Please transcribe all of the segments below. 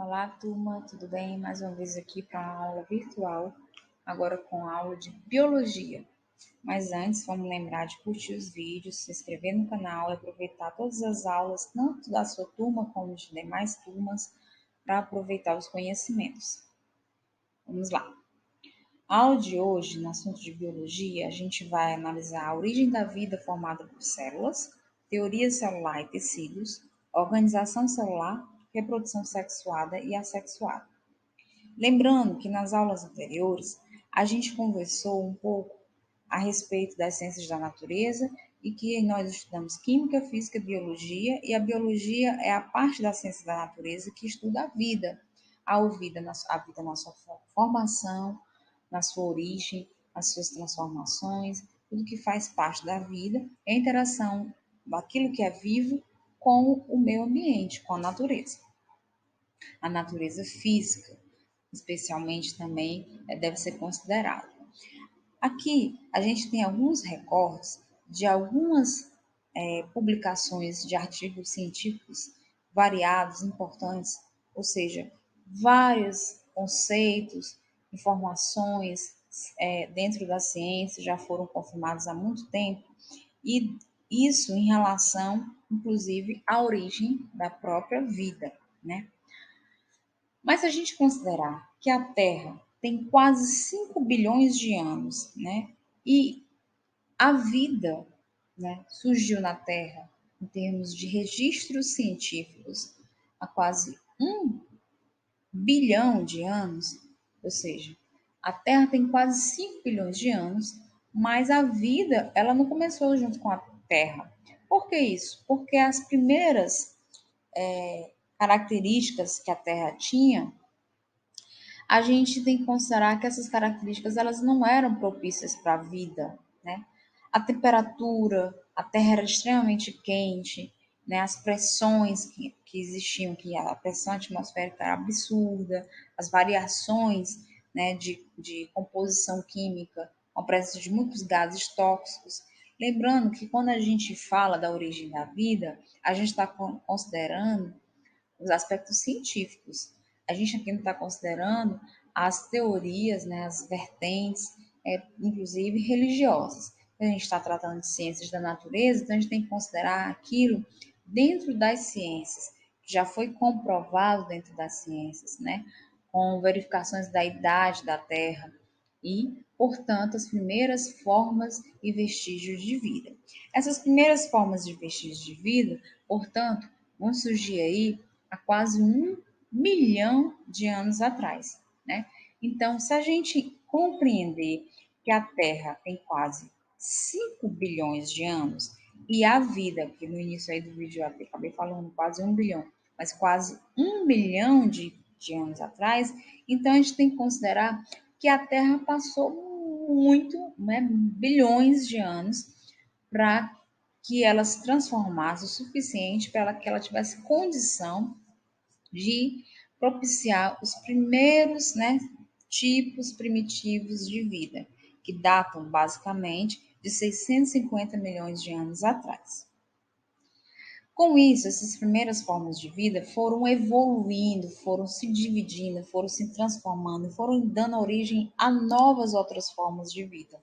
Olá, turma, tudo bem? Mais uma vez aqui para uma aula virtual, agora com a aula de biologia. Mas antes, vamos lembrar de curtir os vídeos, se inscrever no canal e aproveitar todas as aulas, tanto da sua turma como de demais turmas, para aproveitar os conhecimentos. Vamos lá. A aula de hoje, no assunto de biologia, a gente vai analisar a origem da vida formada por células, teoria celular e tecidos, organização celular, reprodução sexuada e assexuada. Lembrando que nas aulas anteriores a gente conversou um pouco a respeito das ciências da natureza e que nós estudamos química, física, biologia, e a biologia é a parte da ciência da natureza que estuda a vida na sua formação, na sua origem, as suas transformações, tudo que faz parte da vida, é a interação daquilo que é vivo com o meio ambiente, com a natureza física especialmente também deve ser considerado. Aqui a gente tem alguns recortes de algumas publicações de artigos científicos variados, importantes, ou seja, vários conceitos, informações dentro da ciência já foram confirmados há muito tempo, e isso em relação, inclusive, à origem da própria vida, né? Mas se a gente considerar que a Terra tem quase 5 bilhões de anos, né? E a vida, né, surgiu na Terra em termos de registros científicos há quase 1 bilhão de anos, ou seja, a Terra tem quase 5 bilhões de anos, mas a vida ela não começou junto com a Terra. Por que isso? Porque as primeiras características que a Terra tinha, a gente tem que considerar que essas características elas não eram propícias para a vida, né? A temperatura, a Terra era extremamente quente, né? As pressões que existiam, que a pressão atmosférica era absurda, as variações, né, de composição química, com a presença de muitos gases tóxicos. Lembrando que quando a gente fala da origem da vida, a gente está considerando os aspectos científicos. A gente aqui não está considerando as teorias, né, as vertentes, inclusive religiosas. A gente está tratando de ciências da natureza, então a gente tem que considerar aquilo dentro das ciências, que já foi comprovado dentro das ciências, né, com verificações da idade da Terra e, portanto, as primeiras formas e vestígios de vida. Essas primeiras formas de vestígios de vida, portanto, vão surgir aí há quase 1 milhão de anos atrás, né? Então, se a gente compreender que a Terra tem quase 5 bilhões de anos e a vida, que no início aí do vídeo eu acabei falando quase 1 bilhão, mas quase 1 milhão de anos atrás, então a gente tem que considerar que a Terra passou muito, né, bilhões de anos para que ela se transformasse o suficiente para que ela tivesse condição de propiciar os primeiros, né, tipos primitivos de vida, que datam basicamente de 650 milhões de anos atrás. Com isso, essas primeiras formas de vida foram evoluindo, foram se dividindo, foram se transformando, foram dando origem a novas outras formas de vida.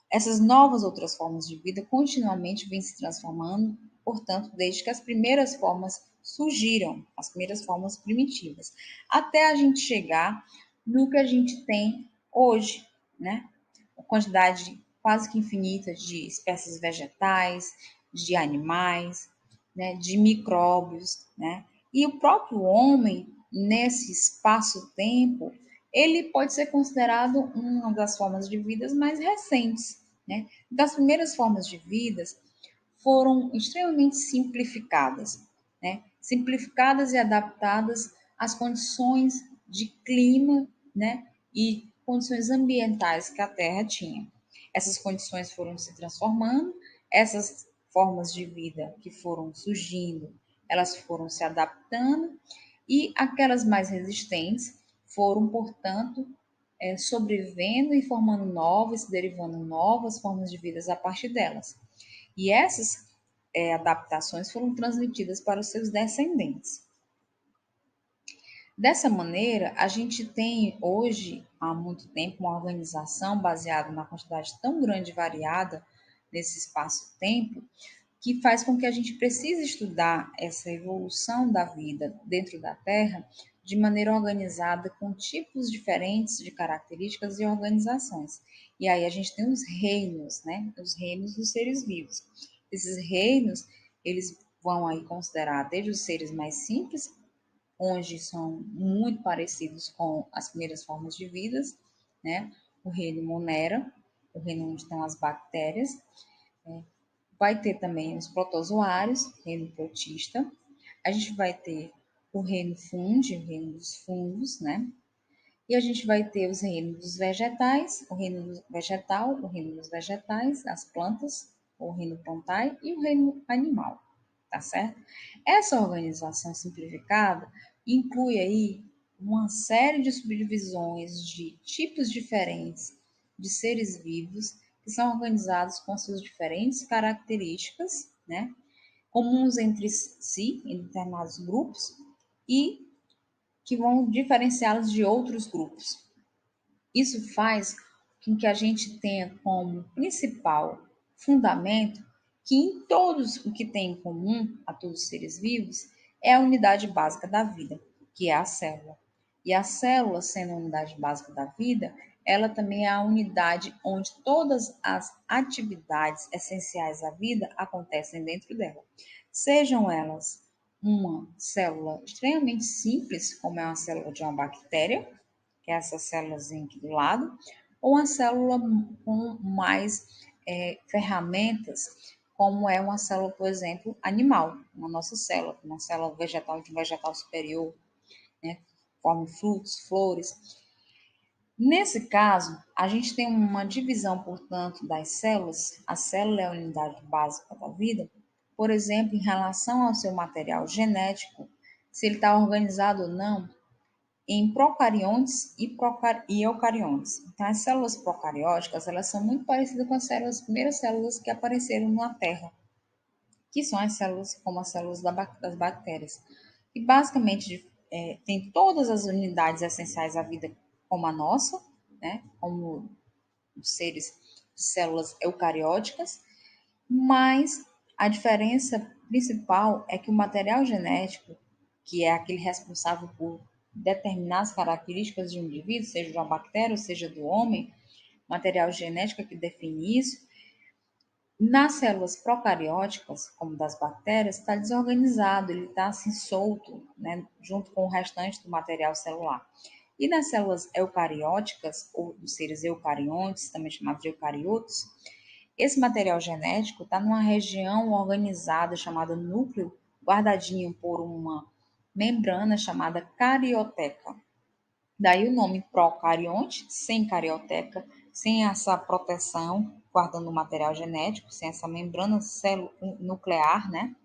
Essas novas outras formas de vida continuamente vêm se transformando, portanto, desde que as primeiras formas surgiram, as primeiras formas primitivas, até a gente chegar no que a gente tem hoje, né? Uma quantidade quase que infinita de espécies vegetais, de animais, né? De micróbios, né? E o próprio homem, nesse espaço-tempo, ele pode ser considerado uma das formas de vida mais recentes, né? Das primeiras formas de vida foram extremamente simplificadas, né? Simplificadas e adaptadas às condições de clima, né? E condições ambientais que a Terra tinha. Essas condições foram se transformando, essas formas de vida que foram surgindo, elas foram se adaptando e aquelas mais resistentes foram, portanto, sobrevivendo e formando novas, derivando novas formas de vida a partir delas. E essas adaptações foram transmitidas para os seus descendentes. Dessa maneira, a gente tem hoje, há muito tempo, uma organização baseada na quantidade tão grande e variada nesse espaço-tempo, que faz com que a gente precise estudar essa evolução da vida dentro da Terra de maneira organizada, com tipos diferentes de características e organizações. E aí a gente tem os reinos, né? Os reinos dos seres vivos. Esses reinos, eles vão aí considerar desde os seres mais simples, onde são muito parecidos com as primeiras formas de vida, né? O reino Monera, o reino onde estão as bactérias. Vai ter também os protozoários, reino protista. A gente vai ter o reino fungi, o reino dos fungos, né? E a gente vai ter os reinos dos vegetais, o reino do vegetal, o reino dos vegetais, as plantas, o reino plantae e o reino animal, tá certo? Essa organização simplificada inclui aí uma série de subdivisões de tipos diferentes de seres vivos que são organizados com suas diferentes características, né? Comuns entre si, em determinados grupos, e que vão diferenciá-los de outros grupos. Isso faz com que a gente tenha como principal fundamento que em todos o que tem em comum a todos os seres vivos é a unidade básica da vida, que é a célula. E a célula, sendo a unidade básica da vida, ela também é a unidade onde todas as atividades essenciais à vida acontecem dentro dela. Sejam elas uma célula extremamente simples, como é uma célula de uma bactéria, que é essa célulazinha aqui do lado, ou uma célula com mais ferramentas, como é uma célula, por exemplo, animal, uma célula vegetal de um vegetal superior, né? Forma frutos, flores. Nesse caso, a gente tem uma divisão, portanto, das células. A célula é a unidade básica da vida, por exemplo, em relação ao seu material genético, se ele está organizado ou não em procariontes e eucariontes. Então, as células procarióticas, elas são muito parecidas com as primeiras células que apareceram na Terra, que são as células como as células das bactérias. E basicamente tem todas as unidades essenciais à vida como a nossa, né? Como os seres de células eucarióticas, mas a diferença principal é que o material genético, que é aquele responsável por determinar as características de um indivíduo, seja de uma bactéria ou seja do homem, material genético é que define isso, nas células procarióticas, como das bactérias, está desorganizado, ele está assim solto, né, junto com o restante do material celular. E nas células eucarióticas, ou dos seres eucariontes, também chamados de eucariotos, esse material genético está numa região organizada chamada núcleo, guardadinho por uma membrana chamada carioteca. Daí o nome procarionte, sem carioteca, sem essa proteção, guardando o material genético, sem essa membrana nuclear, né?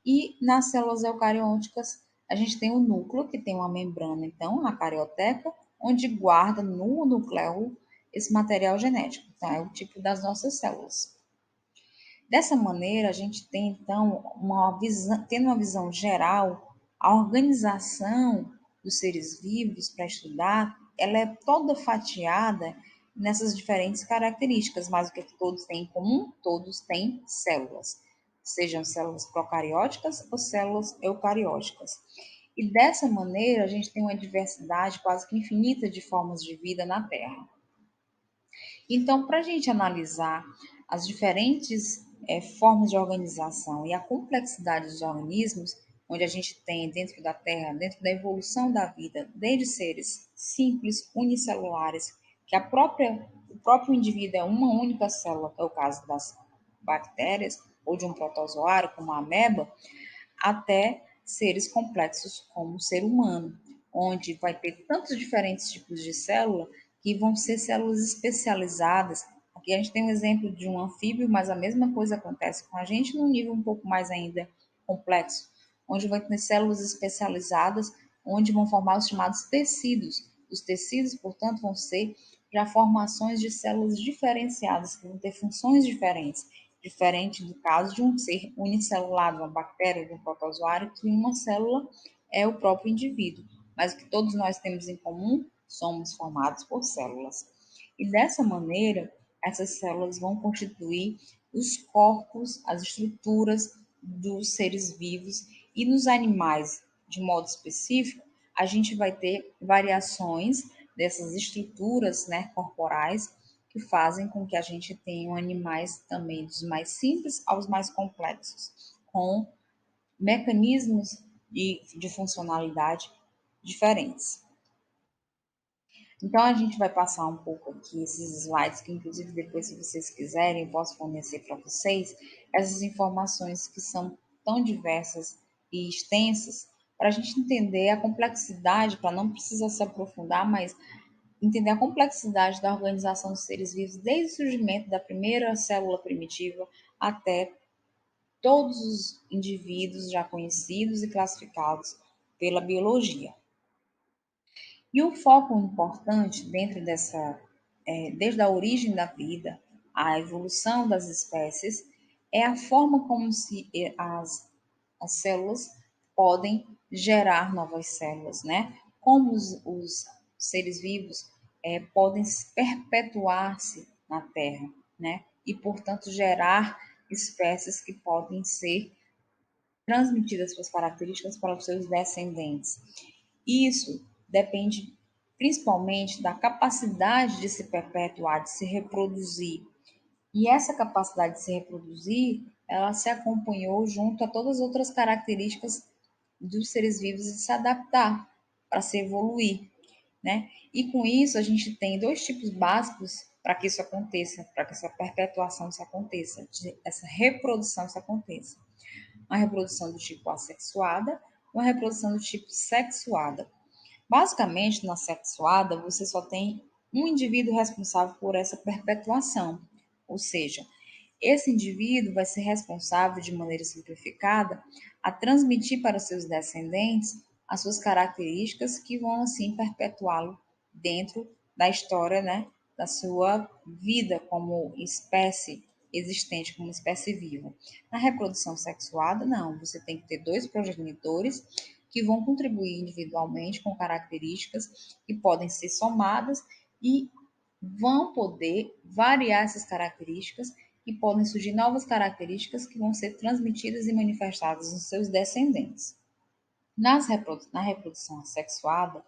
E nas células eucarióticas, a gente tem o núcleo, que tem uma membrana, então, a carioteca, onde guarda no núcleo esse material genético. Então, é o tipo das nossas células. Dessa maneira, a gente tem, então, tendo uma visão geral, a organização dos seres vivos para estudar, ela é toda fatiada nessas diferentes características, mas o que todos têm em comum? Todos têm células, sejam células procarióticas ou células eucarióticas. E dessa maneira, a gente tem uma diversidade quase que infinita de formas de vida na Terra. Então, para a gente analisar as diferentes formas de organização e a complexidade dos organismos, onde a gente tem dentro da Terra, dentro da evolução da vida, desde seres simples, unicelulares, que o próprio indivíduo é uma única célula, que é o caso das bactérias, ou de um protozoário, como a ameba, até seres complexos como o ser humano, onde vai ter tantos diferentes tipos de célula que vão ser células especializadas. Aqui a gente tem um exemplo de um anfíbio, mas a mesma coisa acontece com a gente num nível um pouco mais ainda complexo, onde vai ter células especializadas, onde vão formar os chamados tecidos. Os tecidos, portanto, vão ser já formações de células diferenciadas, que vão ter funções diferentes, diferente do caso de um ser unicelular, de uma bactéria, de um protozoário, que uma célula é o próprio indivíduo. mas o que todos nós temos em comum, somos formados por células. E dessa maneira, essas células vão constituir os corpos, as estruturas dos seres vivos e nos animais, de modo específico, a gente vai ter variações dessas estruturas, né, corporais que fazem com que a gente tenha animais também dos mais simples aos mais complexos, com mecanismos de funcionalidade diferentes. Então, a gente vai passar um pouco aqui esses slides, que inclusive depois, se vocês quiserem, eu posso fornecer para vocês essas informações que são tão diversas e extensas, para a gente entender a complexidade, para não precisar se aprofundar, mas entender a complexidade da organização dos seres vivos, desde o surgimento da primeira célula primitiva até todos os indivíduos já conhecidos e classificados pela biologia. E o foco importante dentro dessa, desde a origem da vida, a evolução das espécies, é a forma como as células podem gerar novas células, né? Como os seres vivos podem perpetuar-se na Terra, né? E, portanto, gerar espécies que podem ser transmitidas suas características para os seus descendentes. Isso depende principalmente da capacidade de se perpetuar, de se reproduzir. E essa capacidade de se reproduzir, ela se acompanhou junto a todas as outras características dos seres vivos de se adaptar para se evoluir, né? E com isso a gente tem dois tipos básicos para que isso aconteça, para que essa perpetuação se aconteça, essa reprodução se aconteça. Uma reprodução do tipo assexuada, uma reprodução do tipo sexuada. Basicamente, na sexuada, você só tem um indivíduo responsável por essa perpetuação, ou seja, esse indivíduo vai ser responsável, de maneira simplificada, a transmitir para seus descendentes as suas características que vão, assim, perpetuá-lo dentro da história, né, da sua vida como espécie existente, como espécie viva. Na reprodução sexuada, não, você tem que ter dois progenitores que vão contribuir individualmente com características que podem ser somadas e vão poder variar essas características e podem surgir novas características que vão ser transmitidas e manifestadas nos seus descendentes. Na reprodução assexuada,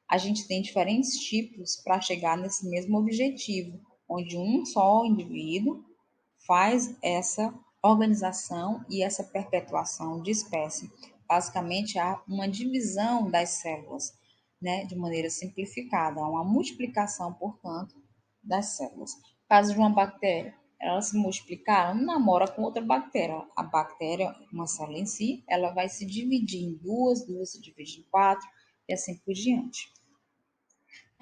a gente tem diferentes tipos para chegar nesse mesmo objetivo, onde um só indivíduo faz essa organização e essa perpetuação de espécie. Basicamente, há uma divisão das células, né, de maneira simplificada, há uma multiplicação, portanto, das células. No caso de uma bactéria, ela se multiplicar, não namora com outra bactéria. A bactéria, uma célula em si, ela vai se dividir em duas, duas se dividem em quatro, e assim por diante.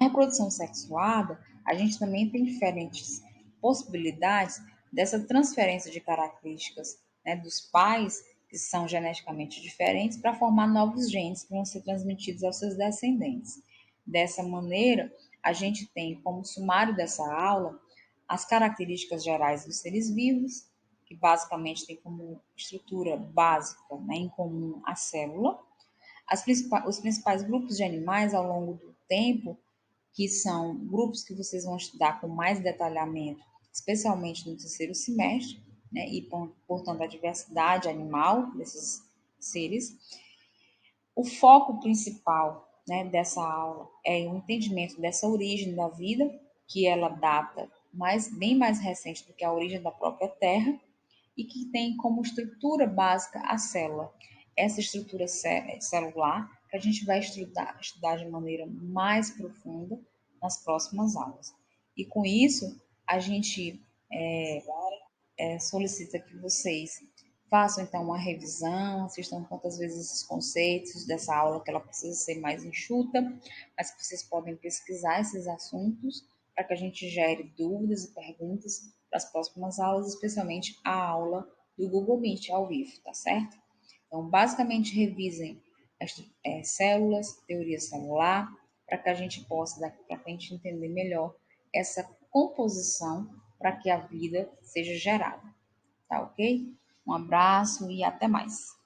Na reprodução sexuada, a gente também tem diferentes possibilidades dessa transferência de características, né, dos pais, que são geneticamente diferentes, para formar novos genes que vão ser transmitidos aos seus descendentes. Dessa maneira, a gente tem como sumário dessa aula as características gerais dos seres vivos, que basicamente tem como estrutura básica, né, em comum a célula, os principais grupos de animais ao longo do tempo, que são grupos que vocês vão estudar com mais detalhamento, especialmente no terceiro semestre, né, e portanto a diversidade animal desses seres. O foco principal, né, dessa aula é o entendimento dessa origem da vida, que ela data bem mais recente do que a origem da própria Terra, e que tem como estrutura básica a célula. Essa estrutura celular que a gente vai estudar de maneira mais profunda nas próximas aulas. E com isso, a gente solicita que vocês façam então uma revisão, assistam quantas vezes esses conceitos dessa aula, que ela precisa ser mais enxuta, mas que vocês podem pesquisar esses assuntos para que a gente gere dúvidas e perguntas para as próximas aulas, especialmente a aula do Google Meet ao vivo, tá certo? Então, basicamente, revisem as células, teoria celular, para que a gente possa, para a gente entender melhor essa composição para que a vida seja gerada. Tá ok? Um abraço e até mais.